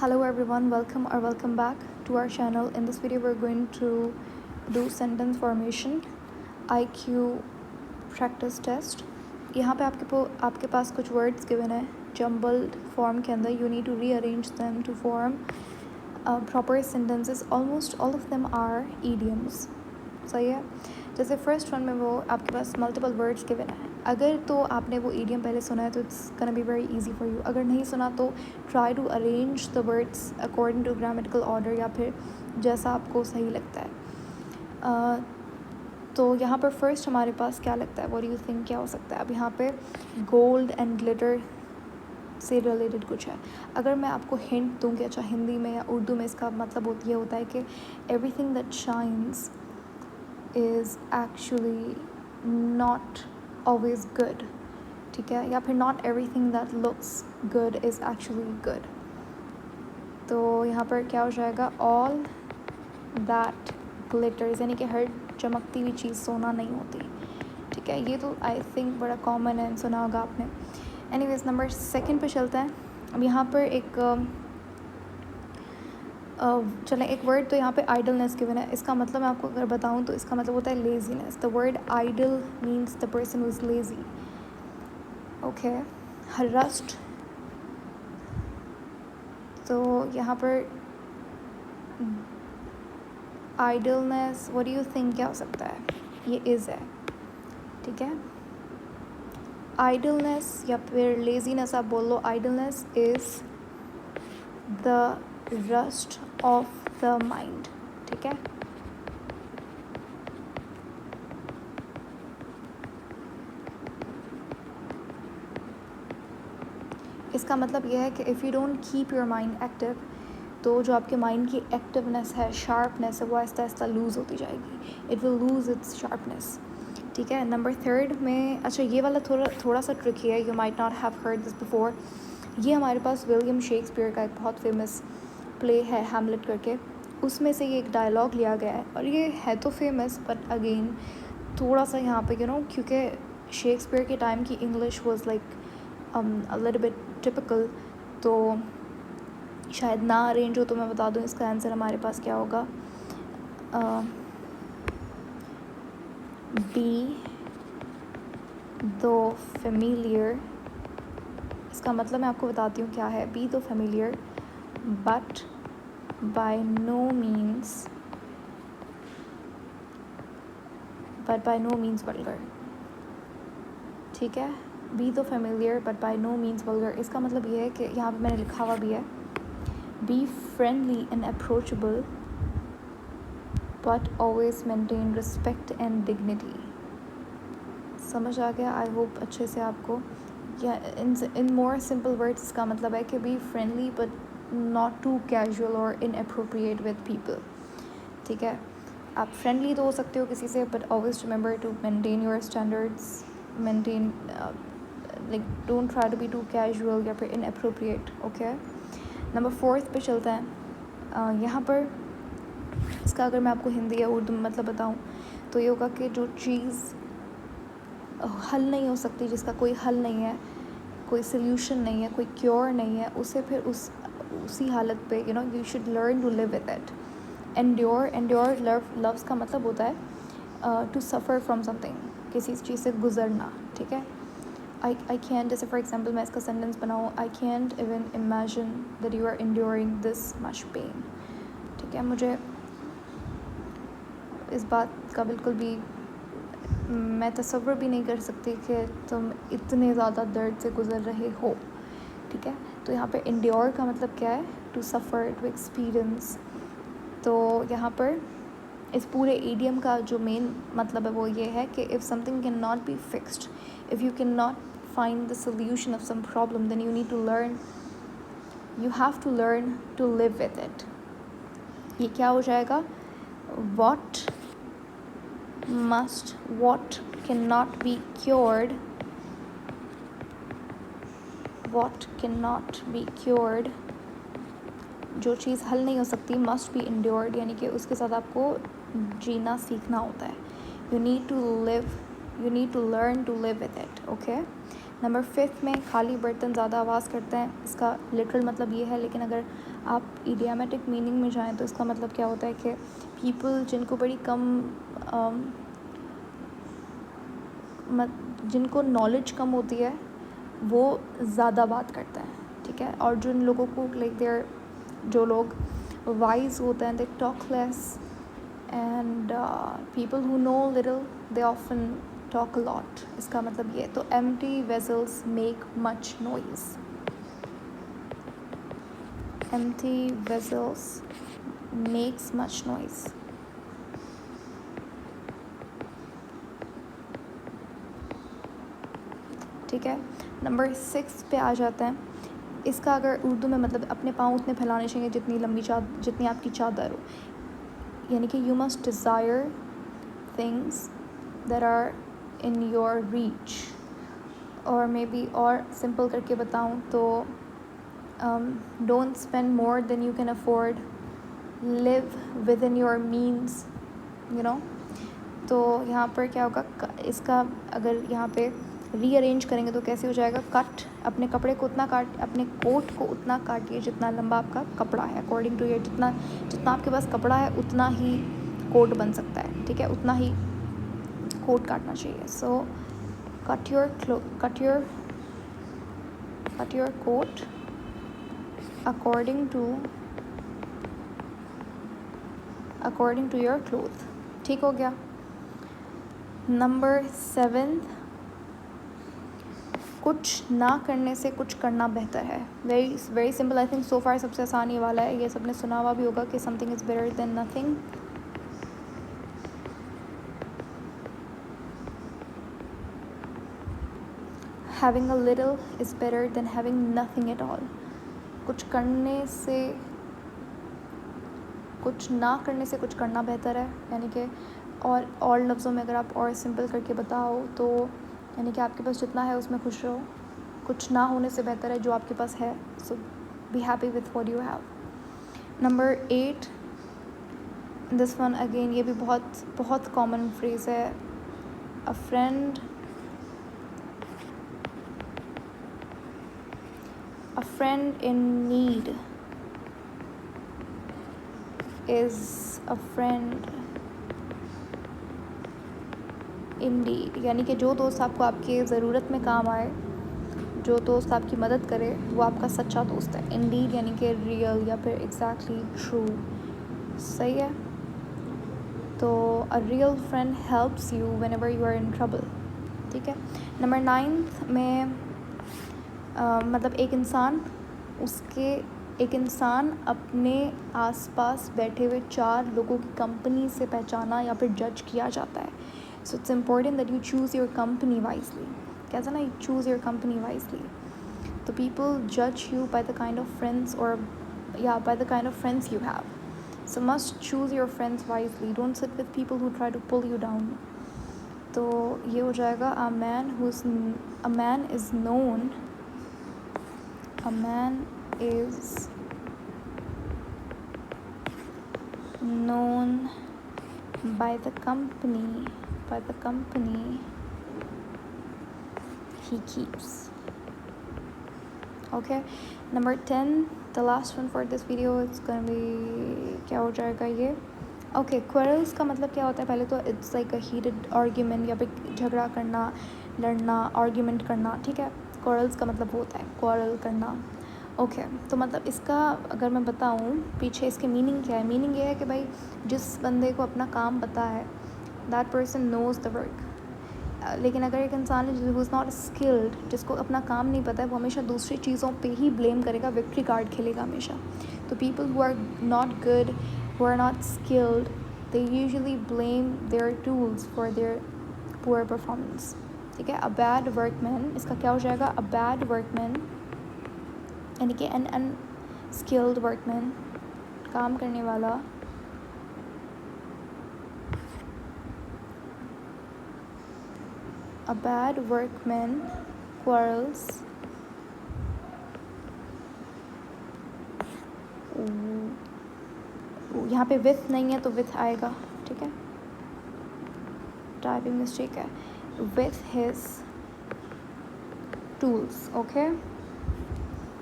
Hello everyone, welcome or welcome back to our channel. In this video we're going to do sentence formation IQ practice test. यहाँ पे आपके पास कुछ words given है jumbled form के अंदर. You need to rearrange them to form proper sentences. Almost all of them are idioms. सही है. जैसे फर्स्ट वन में वो आपके पास मल्टीपल वर्ड्स गिवन है. अगर तो आपने वो ईडियम पहले सुना है तो it's gonna be very easy for you. अगर नहीं सुना तो try to arrange the words according to grammatical order या फिर जैसा आपको सही लगता है. तो यहाँ पर फर्स्ट हमारे पास क्या लगता है, व्हाट डू यू थिंक क्या हो सकता है. अब यहाँ पे गोल्ड एंड ग्लिटर से रिलेटेड कुछ है. अगर मैं आपको हिंट दूँ कि अच्छा हिंदी में या उर्दू में इसका मतलब ये होता है कि everything that shines is actually not always good. ठीक है, या फिर not everything that looks good is actually good. तो यहाँ पर क्या हो जाएगा, all that glitters, यानी कि हर चमकती हुई चीज़ सोना नहीं होती. ठीक है, ये तो आई थिंक बड़ा कॉमन है, सुना होगा आपने. एनीवेज नंबर सेकंड पे चलते हैं. अब यहाँ पर एक चलें एक वर्ड तो यहाँ पे आइडलनेस गिवन है. इसका मतलब मैं आपको अगर बताऊँ तो इसका मतलब होता है laziness. The word idle means the person who is lazy. Okay, हरस्ट, तो यहाँ पर idleness what do you think क्या हो सकता है. ये इज़ है. ठीक है, आइडलनेस या फिर लेजीनेस आप बोल लो. Idleness is the rust of the mind. ठीक है, इसका मतलब यह है कि if you don't keep your mind active तो जो आपके माइंड की एक्टिवनेस है, शार्पनेस है, वो आहिस्ता आहिस्ता लूज़ होती जाएगी. It will lose it's sharpness. ठीक है, नंबर थर्ड में अच्छा ये वाला थोड़ा सा ट्रिकी है. You might not have heard this before. ये हमारे पास विलियम शेक्सपियर का एक बहुत फेमस प्ले है हैमलेट करके. उसमें से ये एक डायलॉग लिया गया है और ये है तो फेमस बट अगेन थोड़ा सा यहाँ पे क्योंकि शेक्सपियर के टाइम की English was like a little bit typical, तो शायद ना अरेंज हो. तो मैं बता दूँ इसका आंसर हमारे पास क्या होगा. बी दो फेमिलियर. इसका मतलब मैं आपको बताती हूँ क्या है. बी दो familiar but by no means vulgar. ठीक है, be तो familiar but by no means vulgar. इसका मतलब ये है कि यहाँ पे मैंने लिखा हुआ भी है be friendly and approachable but always maintain respect and dignity. समझ आ गया आई होप अच्छे से आपको. या इन मोर सिंपल वर्ड्स इसका मतलब है कि be friendly but not too casual or inappropriate with people. ठीक है, आप फ्रेंडली तो हो सकते हो किसी से but always remember to maintain your standards, maintain like don't try to be too casual या फिर inappropriate. ओके, नंबर फोर्थ पे चलते हैं. यहाँ पर इसका अगर मैं आपको हिंदी या उर्दू में मतलब बताऊँ तो ये होगा कि जो चीज़ हल नहीं हो सकती, जिसका कोई हल नहीं है, कोई सोल्यूशन नहीं है, कोई क्योर नहीं है, उसे फिर उसी हालत पे you should learn to live with it. Endure loves का मतलब होता है टू सफ़र फ्रॉम समथिंग, किसी चीज़ से गुजरना. ठीक है, आई कैन, जैसे फॉर एग्जांपल मैं इसका सेंटेंस बनाऊँ, I can't even imagine that you are enduring this much pain. ठीक है, मुझे इस बात का बिल्कुल भी मैं तसव्वुर भी नहीं कर सकती कि तुम इतने ज़्यादा दर्द से गुज़र रहे हो. ठीक है, तो यहाँ पे इंड्योर का मतलब क्या है, टू सफ़र, टू एक्सपीरियंस. तो यहाँ पर इस पूरे ईडियम का जो मेन मतलब है वो ये है कि if something can not be fixed, if you can not find the solution of some problem, then you have to learn to live with it. ये क्या हो जाएगा, what cannot be cured, जो चीज़ हल नहीं हो सकती must be endured, यानी कि उसके साथ आपको जीना सीखना होता है. you need to learn to live with it. okay, number 5 में खाली बर्तन ज़्यादा आवाज़ करते हैं, इसका लिटरल मतलब ये है, लेकिन अगर आप इडियामेटिक मीनिंग में जाएं तो इसका मतलब क्या होता है कि पीपल जिनको बड़ी कम जिनको नॉलेज कम होती है वो ज़्यादा बात करते हैं, ठीक है। और जिन लोगों को लाइक देयर जो लोग वाइज होते हैं they talk less, and people who know little they often talk a lot, इसका मतलब ये। तो empty vessels make much noise, empty vessels makes much noise. ठीक है, नंबर 6 पे आ जाते हैं। इसका अगर उर्दू में मतलब अपने पाँव उतने फैलाने चाहिए जितनी आपकी चादर हो, यानी कि you must desire things that are in your reach. और मे बी और सिंपल करके बताऊँ तो don't spend more than you can afford, live within your means, you know. तो यहाँ पर क्या होगा, इसका अगर यहाँ पे रीअरेंज करेंगे तो कैसे हो जाएगा, कट, अपने कपड़े को उतना काट, अपने कोट को उतना काटिए जितना लंबा आपका कपड़ा है, अकॉर्डिंग टू ये जितना आपके पास कपड़ा है उतना ही कोट बन सकता है, ठीक है, उतना ही कोट काटना चाहिए। So cut your coat according to your cloth, ठीक हो गया। नंबर 7, कुछ ना करने से कुछ करना बेहतर है। Very simple, I think so far सबसे आसान ये वाला है, ये सबने सुना हुआ भी होगा कि something is better than nothing. Having a little is better than having nothing at all. कुछ ना करने से कुछ करना बेहतर है, यानी कि और लफ्ज़ों में अगर आप और सिंपल करके बताओ तो यानी कि आपके पास जितना है उसमें खुश रहो, कुछ ना होने से बेहतर है जो आपके पास है। So be happy with what you have. Number 8, this one again, ये भी बहुत कॉमन फ्रेज़ है। A friend in need is a friend indeed, यानी कि जो दोस्त आपको आपके ज़रूरत में काम आए, जो दोस्त आपकी मदद करे वो आपका सच्चा दोस्त है। इंडीड यानी कि रियल या फिर एग्जैक्टली ट्रू, सही है। तो a real friend helps you whenever you are in trouble, ठीक है। नंबर 9 में मतलब एक इंसान अपने आसपास बैठे हुए 4 लोगों की कंपनी से पहचाना या फिर जज किया जाता है। So it's important that you choose your company wisely, कैसा ना, you choose your company wisely. तो पीपल जज you by the kind of friends by the kind of friends you have. So must choose your friends wisely. Don't sit with people who try to pull you down. तो ये हो जाएगा a man is known by the company he keeps. Okay, number 10, the last one for this video, it's gonna be क्या हो जाएगा ये। Okay, quarrels का मतलब क्या होता है, पहले तो it's like a heated argument या फिर झगड़ा करना, लड़ना, आर्ग्यूमेंट करना, ठीक है। क्वेरल्स का मतलब होता है क्वारल करना। ओके, तो मतलब इसका अगर मैं बताऊँ पीछे इसके मीनिंग क्या है, मीनिंग ये है कि भाई जिस बंदे को अपना काम पता है that person nose the work. लेकिन अगर एक इंसान है हु इज़ नॉट स्किल्ड, जिसको अपना काम नहीं पता है, वो हमेशा दूसरी चीज़ों पे ही ब्लेम करेगा, विक्ट्री कार्ड खेलेगा हमेशा। तो people who are not good, who are not skilled, they usually blame their tools for their poor performance, ठीक है। अ बैड वर्कमैन, इसका क्या हो जाएगा, अ बैड वर्कमैन यानी कि एन अनस्किल्ड वर्कमैन, काम करने वाला, a bad workman quarrels यहाँ पे with नहीं है तो with आएगा, ठीक है, टाइपिंग मिस्टेक है। with his tools. Okay,